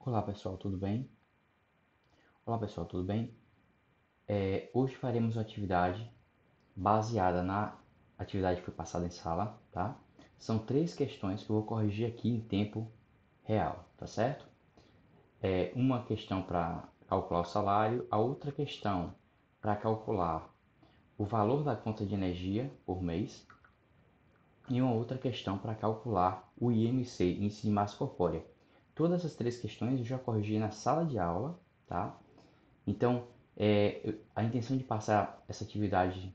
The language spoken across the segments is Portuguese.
Olá pessoal, tudo bem? Olá pessoal, tudo bem? Hoje faremos uma atividade baseada na atividade que foi passada em sala, tá? São três questões que eu vou corrigir aqui em tempo real, tá certo? Uma questão para calcular o salário, a outra questão para calcular o valor da conta de energia por mês e uma outra questão para calcular o IMC, Índice de Massa Corpórea. Todas essas três questões eu já corrigi na sala de aula, tá? Então, a intenção de passar essa atividade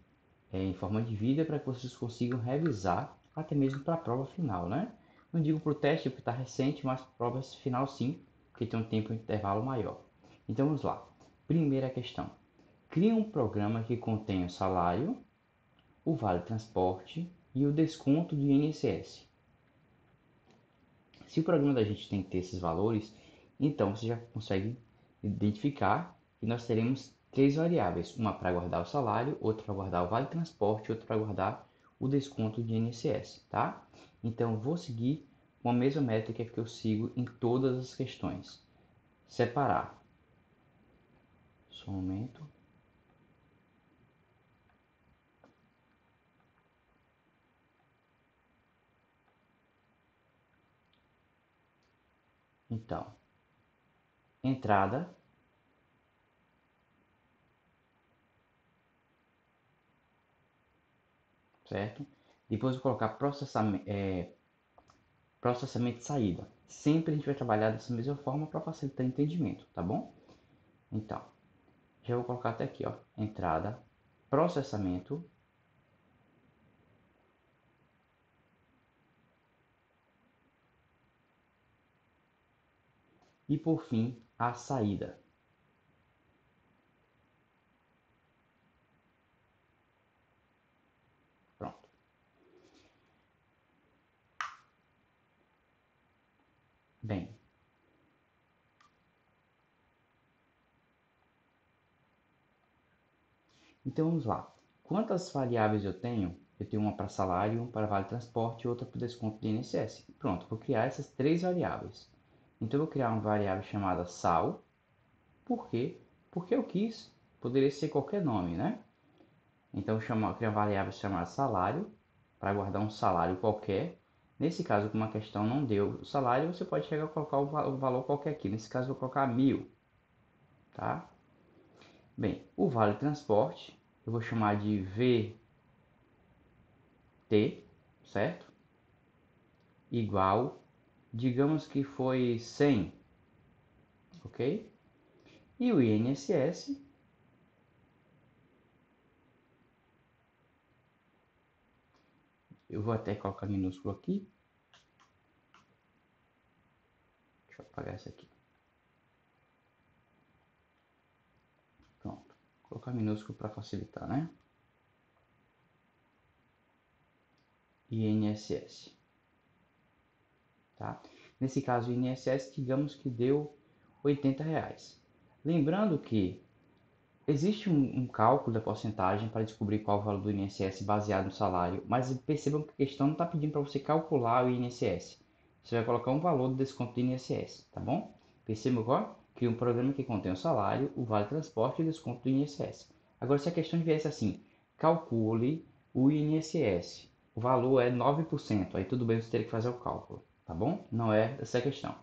em forma de vídeo é para que vocês consigam revisar, até mesmo para a prova final, né? Não digo para o teste porque está recente, mas para a prova final sim, porque tem um tempo de intervalo maior. Então vamos lá. Primeira questão. Crie um programa que contenha o salário, o vale transporte e o desconto do INSS. Se o programa da gente tem que ter esses valores, então você já consegue identificar que nós teremos três variáveis, uma para guardar o salário, outra para guardar o vale transporte, outra para guardar o desconto de INSS, tá? Então vou seguir com a mesma métrica que eu sigo em todas as questões. Separar. Só um momento. Então, entrada, certo? Depois vou colocar processamento de saída. Sempre a gente vai trabalhar dessa mesma forma para facilitar o entendimento, tá bom? Então, já vou colocar até aqui, ó, entrada, processamento e por fim a saída. Pronto. Bem, então vamos lá. Quantas variáveis eu tenho? Eu tenho uma para salário, uma para vale transporte e outra para desconto do INSS. Pronto, vou criar essas três variáveis. Então eu vou criar uma variável chamada sal. Por quê? Porque eu quis. Poderia ser qualquer nome, né? Então eu criar uma variável chamada salário para guardar um salário qualquer. Nesse caso, como a questão não deu o salário, você pode chegar a colocar o valor qualquer aqui. Nesse caso, eu vou colocar 1.000, tá? Bem, o vale transporte, eu vou chamar de VT, certo? Igual, digamos que foi 100, ok? E o INSS, eu vou até colocar minúsculo aqui. Deixa eu apagar essa aqui. Pronto. Vou colocar minúsculo para facilitar, né? INSS. Tá? Nesse caso, o INSS, digamos que deu R$ 80. Lembrando que existe um cálculo da porcentagem para descobrir qual o valor do INSS baseado no salário, mas percebam que a questão não está pedindo para você calcular o INSS. Você vai colocar um valor do desconto do INSS, tá bom? Percebam agora que um programa que contém o salário, o vale transporte e o desconto do INSS. Agora, se a questão viesse assim, calcule o INSS, o valor é 9%, aí tudo bem você ter que fazer o cálculo, tá bom? Não é essa a questão.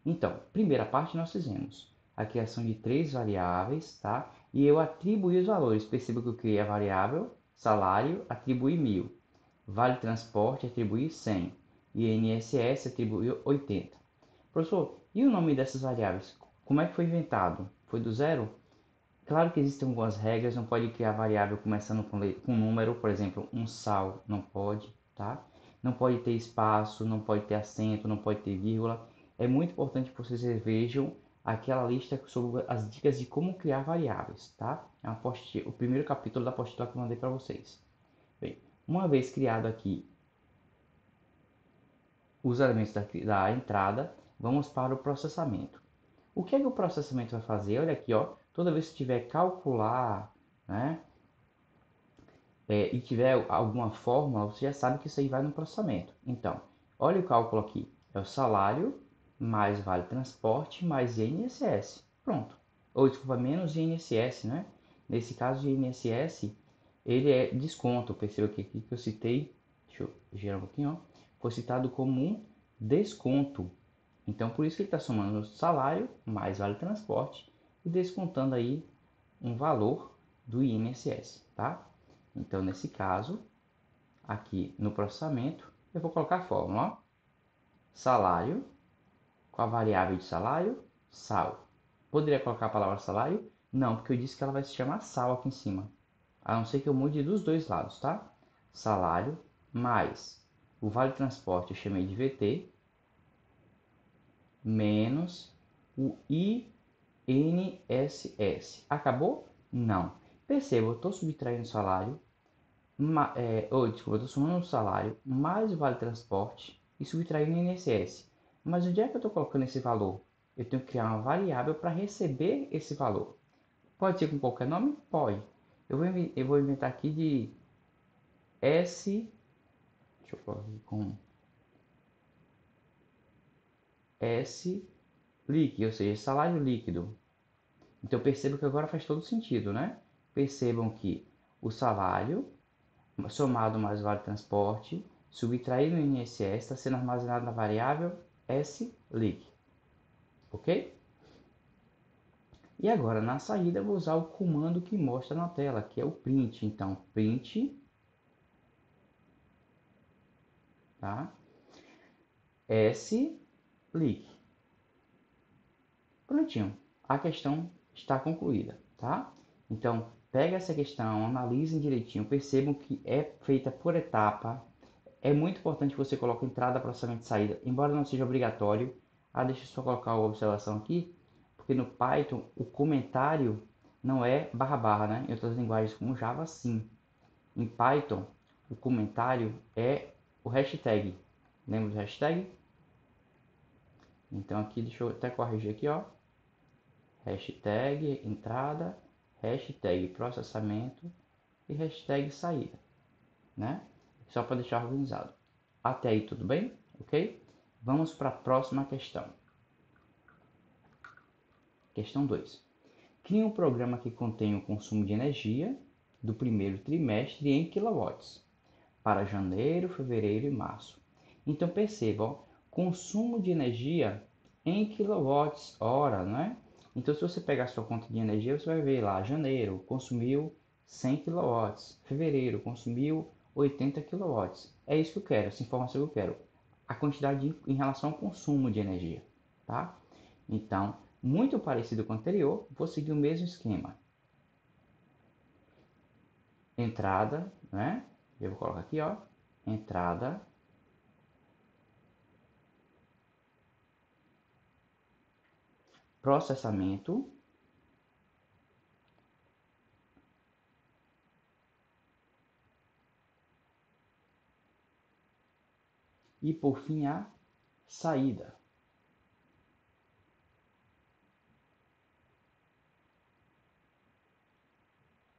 Então, primeira parte nós fizemos a criação de três variáveis, tá? E eu atribuí os valores. Perceba que eu criei a variável salário, atribuí 1.000. Vale transporte, atribuí 100. INSS, atribuí 80. Professor, e o nome dessas variáveis? Como é que foi inventado? Foi do zero? Claro que existem algumas regras, não pode criar variável começando com número, por exemplo, um sal, não pode, tá? Não pode ter espaço, não pode ter acento, não pode ter vírgula. É muito importante que vocês revejam aquela lista sobre as dicas de como criar variáveis, tá? É o primeiro capítulo da apostila que eu mandei para vocês. Bem, uma vez criado aqui os elementos da entrada, vamos para o processamento. O que é que o processamento vai fazer? Olha aqui, ó, toda vez que tiver calcular, né, e tiver alguma fórmula, você já sabe que isso aí vai no processamento. Então, olha o cálculo aqui, é o salário mais vale transporte, mais INSS. Pronto. Ou desculpa, menos INSS, né? Nesse caso de INSS, ele é desconto. Perceba que aqui que eu citei, deixa eu girar um pouquinho, ó, foi citado como um desconto. Então, por isso que ele está somando o salário, mais vale transporte, e descontando aí um valor do INSS, tá? Então, nesse caso, aqui no processamento, eu vou colocar a fórmula, ó. Salário, com a variável de salário, sal. Poderia colocar a palavra salário? Não, porque eu disse que ela vai se chamar sal aqui em cima. A não ser que eu mude dos dois lados, tá? Salário mais o vale transporte eu chamei de VT, menos o INSS. Acabou? Não. Perceba, eu estou subtraindo o salário, desculpa, eu estou somando o salário mais o vale transporte e subtraindo o INSS. Mas onde é que eu estou colocando esse valor? Eu tenho que criar uma variável para receber esse valor. Pode ser com qualquer nome? Pode. Eu vou inventar aqui de S, deixa eu colocar aqui com S líquido, ou seja, salário líquido. Então percebam que agora faz todo sentido, né? Percebam que o salário somado mais o vale transporte subtraído no INSS está sendo armazenado na variável S líquido, ok? E agora na saída eu vou usar o comando que mostra na tela, que é o print. Então print, tá? S líquido. Prontinho, a questão está concluída, tá? Então, pega essa questão, analisem direitinho, percebam que é feita por etapa. É muito importante que você coloque entrada, processamento e saída, embora não seja obrigatório. Deixa eu só colocar uma observação aqui, porque no Python o comentário não é barra barra, né? Em outras linguagens como Java, sim. Em Python, o comentário é o hashtag. Lembra do hashtag? Então aqui, deixa eu até corrigir aqui, ó. Hashtag entrada, hashtag processamento e hashtag saída, né? Só para deixar organizado. Até aí tudo bem? Ok? Vamos para a próxima questão. Questão 2. Crie um programa que contenha o consumo de energia do primeiro trimestre em quilowatts para janeiro, fevereiro e março. Então percebam, consumo de energia em quilowatts hora, né? Então se você pegar a sua conta de energia, você vai ver lá, janeiro consumiu 100 quilowatts, fevereiro consumiu 80 quilowatts. É isso que eu quero, essa informação que eu quero. A quantidade em relação ao consumo de energia, tá? Então, muito parecido com o anterior, vou seguir o mesmo esquema. Entrada, né? Eu vou colocar aqui, ó, entrada, processamento, e por fim a saída.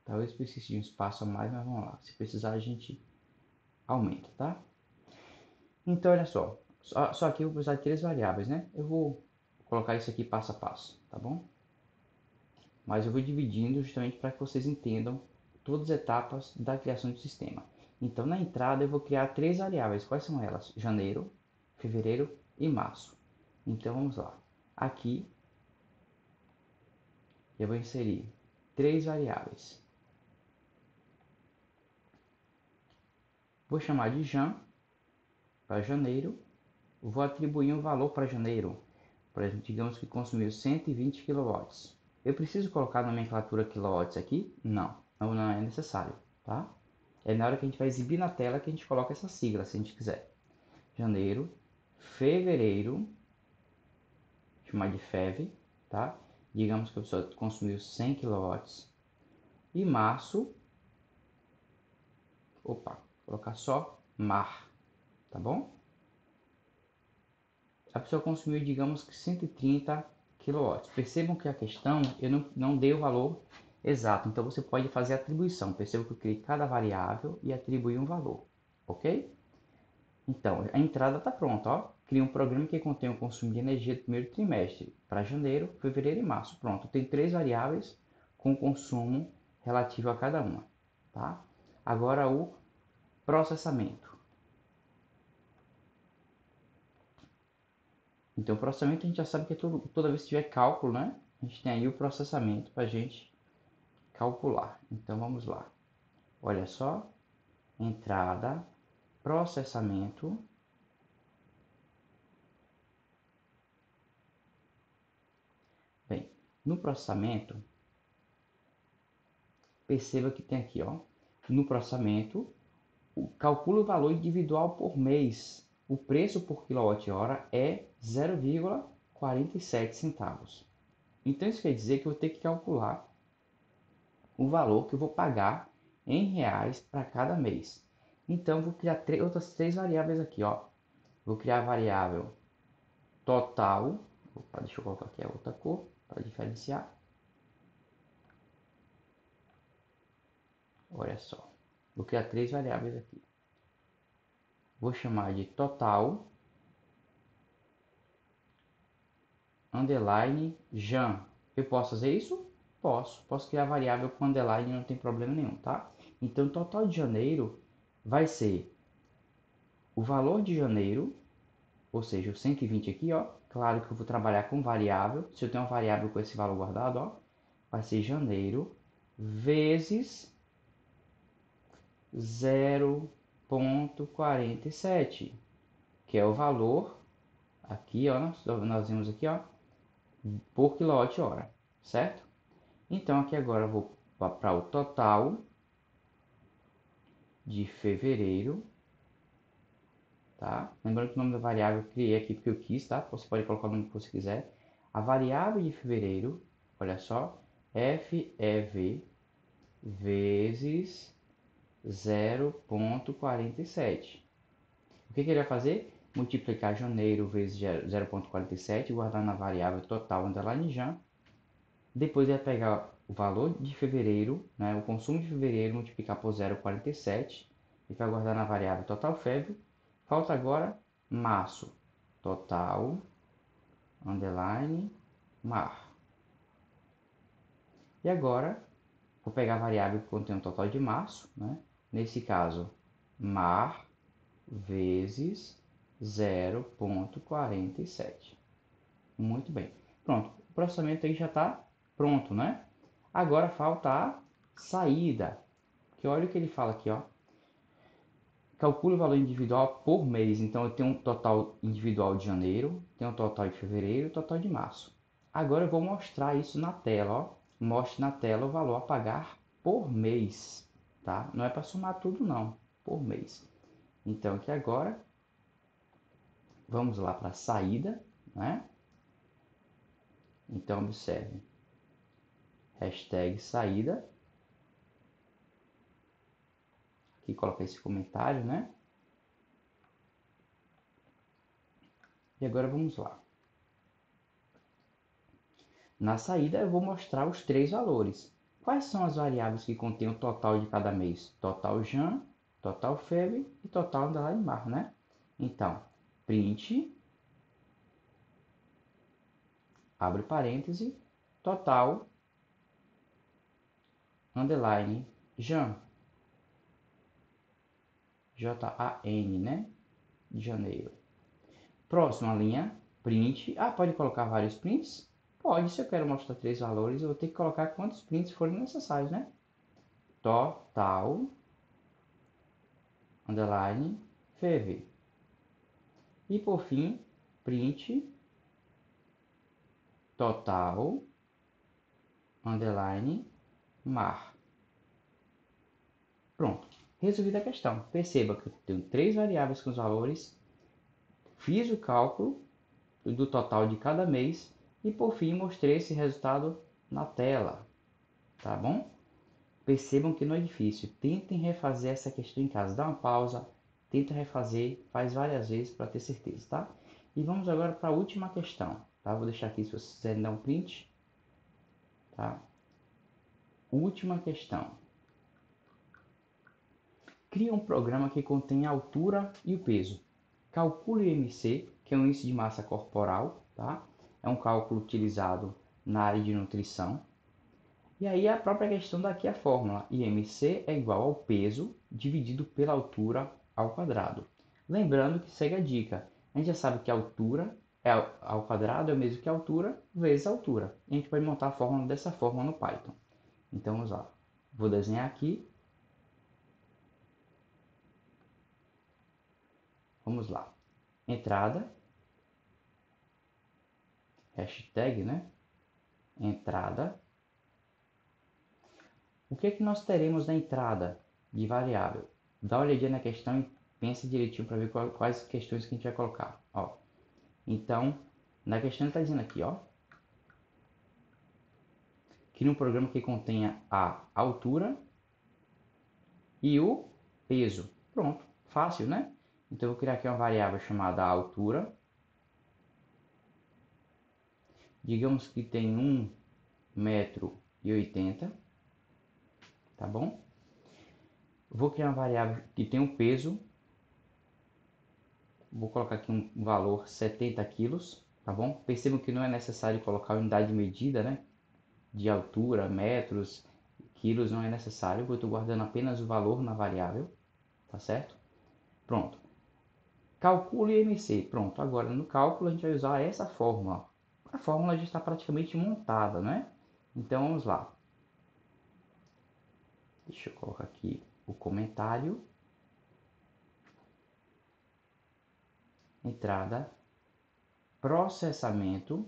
Talvez precise de um espaço a mais, mas vamos lá. Se precisar, a gente aumenta, tá? Então, olha só aqui eu vou precisar de 3 variáveis, né? Eu vou colocar isso aqui passo a passo, tá bom? Mas eu vou dividindo justamente para que vocês entendam todas as etapas da criação do sistema. Então, na entrada, eu vou criar 3 variáveis. Quais são elas? Janeiro, fevereiro e março. Então, vamos lá. Aqui, eu vou inserir 3 variáveis. Vou chamar de Jan para janeiro. Vou atribuir um valor para janeiro. Por exemplo, digamos que consumiu 120 kW. Eu preciso colocar a nomenclatura kilowatts aqui? Não é necessário, tá? É na hora que a gente vai exibir na tela que a gente coloca essa sigla, se a gente quiser. Janeiro, fevereiro, chamar de FEV, tá? Digamos que a pessoa consumiu 100 kW. E março, colocar só mar, tá bom? A pessoa consumiu, digamos que 130 kW. Percebam que a questão, eu não dei o valor exato, então você pode fazer a atribuição. Perceba que eu criei cada variável e atribuí um valor, ok? Então, a entrada está pronta, ó. Cria um programa que contém o consumo de energia do primeiro trimestre para janeiro, fevereiro e março. Pronto, tem três variáveis com consumo relativo a cada uma, tá? Agora o processamento. Então, o processamento a gente já sabe que é toda vez que tiver cálculo, né? A gente tem aí o processamento para a gente calcular. Então, vamos lá. Olha só, entrada, processamento. Bem, no processamento, perceba que tem aqui, ó, no processamento, calcula o valor individual por mês. O preço por quilowatt-hora é 0,47 centavos. Então isso quer dizer que eu vou ter que calcular o valor que eu vou pagar em reais para cada mês. Então vou criar outras três variáveis aqui, ó. Vou criar a variável total. Opa, deixa eu colocar aqui a outra cor para diferenciar. Olha só. Vou criar três variáveis aqui. Vou chamar de total underline Jan. Eu posso fazer isso? Posso. Posso criar variável com underline, não tem problema nenhum, tá? Então, total de janeiro vai ser o valor de janeiro, ou seja, o 120 aqui, ó. Claro que eu vou trabalhar com variável. Se eu tenho uma variável com esse valor guardado, ó, vai ser janeiro vezes 0,47, que é o valor aqui, ó, nós vimos aqui, ó, por quilowatt-hora, certo? Então aqui agora eu vou para o total de fevereiro, tá? Lembrando que o nome da variável eu criei aqui porque eu quis, tá? Você pode colocar o nome que você quiser. A variável de fevereiro, olha só, FEV vezes 0,47. O que ele vai fazer? Multiplicar janeiro vezes 0,47 e guardar na variável total underline Jan. Depois ele vai pegar o valor de fevereiro, né, o consumo de fevereiro, multiplicar por 0,47 e vai guardar na variável total FEV. Falta agora março, total, underline, mar. E agora, vou pegar a variável que contém o total de março, né? Nesse caso, mar vezes 0,47. Muito bem. Pronto, o processamento aí já está pronto, né? Agora falta a saída. Que olha o que ele fala aqui, ó. Calcule o valor individual por mês. Então eu tenho um total individual de janeiro, tenho um total de fevereiro e um total de março. Agora eu vou mostrar isso na tela, ó. Mostre na tela o valor a pagar por mês, tá? Não é para somar tudo não, por mês. Então aqui agora vamos lá para a saída, né? Então observe. Hashtag saída. Aqui coloca esse comentário, né? E agora vamos lá. Na saída eu vou mostrar os três valores. Quais são as variáveis que contêm o total de cada mês? Total Jan, total Feb e total underline Mar, né? Então, print, abre parêntese, total underline Jan, Jan, né? De janeiro. Próxima linha, print. Ah, pode colocar vários prints? Pode, se eu quero mostrar três valores, eu vou ter que colocar quantos prints forem necessários, né? Total, underline, FEV. E por fim, print, total, underline, mar. Pronto, resolvida a questão. Perceba que eu tenho três variáveis com os valores, fiz o cálculo do total de cada mês e por fim mostrei esse resultado na tela, tá bom? Percebam que não é difícil, tentem refazer essa questão em casa, dá uma pausa, tenta refazer, faz várias vezes para ter certeza, tá? E vamos agora para a última questão, tá? Vou deixar aqui se vocês quiserem dar um print, tá? Última questão. Cria um programa que contém a altura e o peso. Calcule o IMC, que é o índice de massa corporal, tá? É um cálculo utilizado na área de nutrição. E aí a própria questão daqui é a fórmula. IMC é igual ao peso dividido pela altura ao quadrado. Lembrando que segue a dica. A gente já sabe que a altura ao quadrado é o mesmo que a altura vezes a altura. E a gente pode montar a fórmula dessa forma no Python. Então vamos lá. Vou desenhar aqui. Vamos lá. Entrada. Hashtag, né? Entrada. O que é que nós teremos na entrada de variável? Dá uma olhadinha na questão e pensa direitinho para ver quais questões que a gente vai colocar. Ó. Então, na questão está dizendo aqui, ó, crie um programa que contenha a altura e o peso. Pronto, fácil, né? Então, eu vou criar aqui uma variável chamada altura. Digamos que tem 1,80 m, tá bom? Vou criar uma variável que tem um peso. Vou colocar aqui um valor 70 quilos, tá bom? Percebam que não é necessário colocar a unidade de medida, né? De altura, metros, quilos, não é necessário. Eu estou guardando apenas o valor na variável, tá certo? Pronto. Calcule IMC. Pronto, agora no cálculo a gente vai usar essa fórmula. A fórmula já está praticamente montada, né? Então vamos lá. Deixa eu colocar aqui o comentário. Entrada, processamento.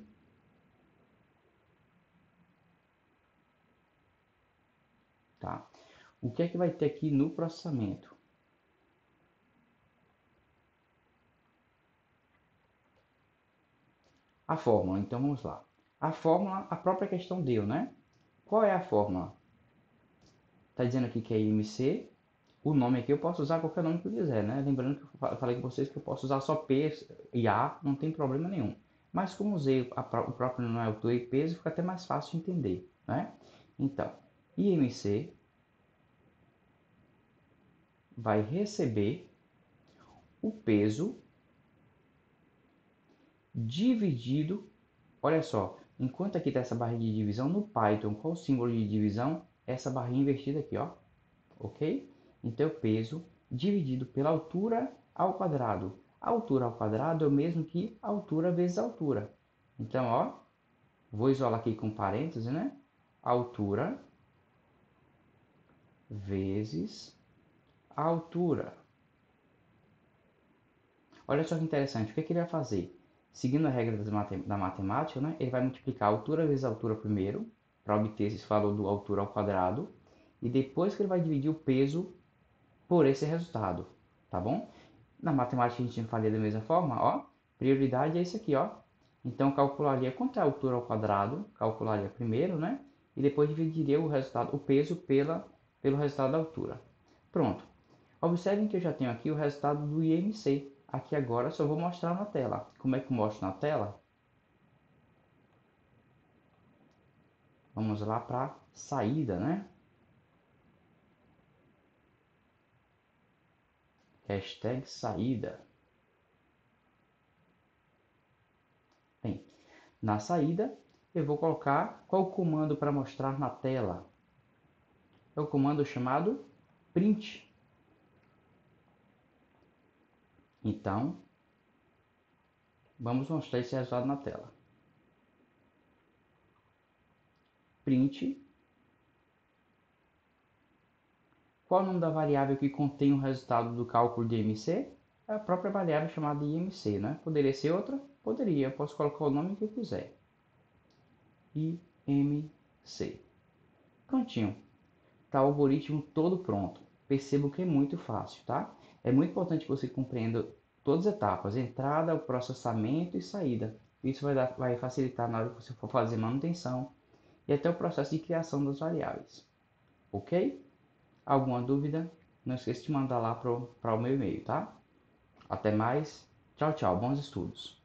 Tá? O que é que vai ter aqui no processamento? A fórmula, então vamos lá. A fórmula, a própria questão deu, né? Qual é a fórmula? Está dizendo aqui que é IMC. O nome aqui eu posso usar qualquer nome que eu quiser, né? Lembrando que eu falei com vocês que eu posso usar só P e A, não tem problema nenhum. Mas como usei o próprio nome altura e peso, fica até mais fácil de entender, né? Então, IMC vai receber o peso dividido. Olha só, enquanto aqui está essa barrinha de divisão, no Python, qual o símbolo de divisão? Essa barrinha invertida aqui, ó. Ok? Então, peso dividido pela altura ao quadrado. A altura ao quadrado é o mesmo que altura vezes altura. Então, ó, vou isolar aqui com parênteses, né? Altura vezes altura. Olha só que interessante, o que, é que ele vai fazer? Seguindo a regra da matemática, né, ele vai multiplicar a altura vezes a altura primeiro, para obter esse valor do altura ao quadrado, e depois que ele vai dividir o peso por esse resultado, tá bom? Na matemática a gente faria da mesma forma, ó, prioridade é esse aqui, ó. Então calcularia quanto é a altura ao quadrado, calcularia primeiro, né? E depois dividiria o resultado, o peso pelo resultado da altura. Pronto. Observem que eu já tenho aqui o resultado do IMC. Aqui agora só vou mostrar na tela. Como é que eu mostro na tela? Vamos lá para saída, né? Hashtag saída. Bem, na saída eu vou colocar qual o comando para mostrar na tela? É o comando chamado print. Então, vamos mostrar esse resultado na tela. Print. Qual é o nome da variável que contém o resultado do cálculo de IMC? É a própria variável chamada IMC, né? Poderia ser outra? Poderia, eu posso colocar o nome que eu quiser. IMC. Prontinho. Está o algoritmo todo pronto. Percebo que é muito fácil, tá? É muito importante que você compreenda todas as etapas, entrada, o processamento e saída. Isso vai facilitar na hora que você for fazer manutenção e até o processo de criação das variáveis. Ok? Alguma dúvida? Não esqueça de mandar lá para o meu e-mail, tá? Até mais. Tchau, tchau. Bons estudos.